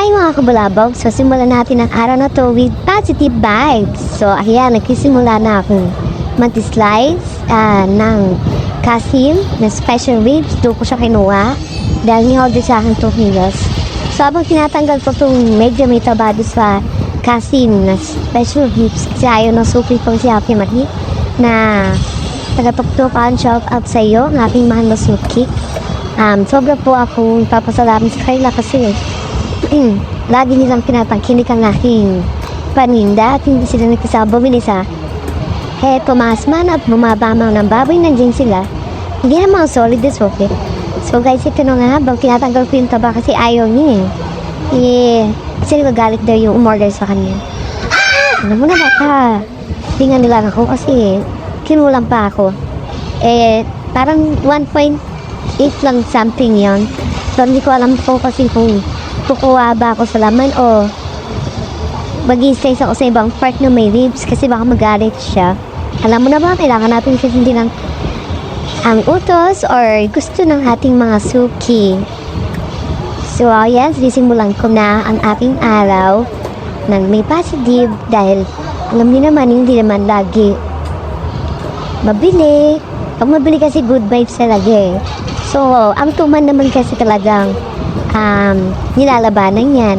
Hi mga kabulabog! So simulan natin ang araw na to with positive vibes. So ayan, nagsisimula na akong mag-slice ng kasim na special ribs. Doon ko siya kinuha dahil ni-order sa akin 2 kilos. So habang tinatanggal ko itong medyo may tabado sa kasim na special ribs kasi ayaw ng supli pang si Happy Marie na taga-tuktukan, shout out sa iyo, ng aking mahal na suki. Sobra po akong papasalamat sa kanila kasi lagi nilang pinatangkilik ang aking paninda at hindi sila nagkasabumili sa tumaas man at bumaba man ng baboy, nandiyan sila. Hindi naman solid is okay. So guys, ito na nga habang tinatanggal ko yung taba kasi ayaw niya kasi nagagalit daw yung umorder sa kanya. Alam mo na baka hindi nga nila ako kasi kinulang pa ako. Parang 1.8 lang something yon. So hindi ko alam po kasi kung kukuha ba ako sa laman o mag-i-slice ako sa ibang part na may ribs kasi baka magalit siya. Alam mo na ba, kailangan natin sisindin ang utos or gusto ng ating mga suki. So ayan, sisimulan ko na ang aking araw ng may positive dahil alam niyo naman, hindi naman lagi mabili. Pag mabili kasi good vibes talaga eh. So ang tuman naman kasi talagang nilalabanan yan.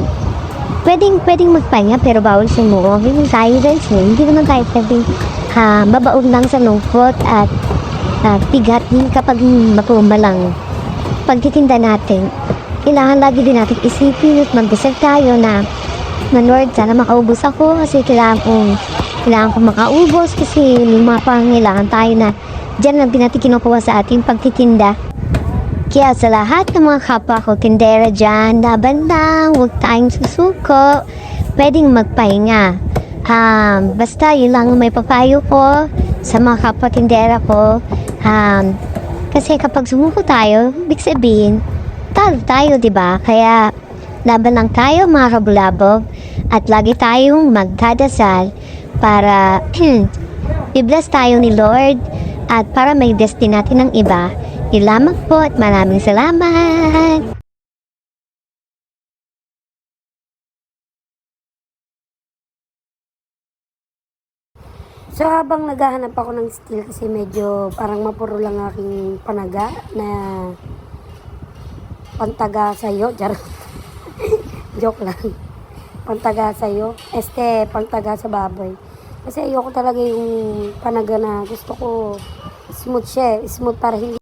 Pwedeng magpahinga pero bawal sa muo. Hindi tayo guys, hindi naman tayo pwedeng mabaon lang sa lungkot at bigat din kapag mapumba lang pagtitinda natin. Kailangan lagi din natin isipin at mag-desert tayo na Lord, sana makaubos ako kasi kailangan kong makaubos kasi may mga pangangailangan tayo na dyan lang din natin kinukuha sa ating pagtitinda. Kaya sa lahat ng mga kapwa ko tindera dyan, laban lang, huwag tayong susuko, pwedeng magpahinga. Basta yun lang may papayo ko sa mga kapwa tindera ko. Kasi kapag sumuko tayo, ibig sabihin, talo tayo, diba? Kaya laban lang tayo mga kabulabog at lagi tayong magdadasal para i-bless tayo ni Lord at para may destiny natin ng iba. Salamat po at maraming salamat! So habang naghahanap ako ng steel kasi medyo parang mapuro lang aking panaga na pantaga sa'yo. Joke lang. Pantaga sa'yo. Pantaga sa baboy. Kasi ayoko talaga yung panaga na gusto ko smooth siya. Smooth para hindi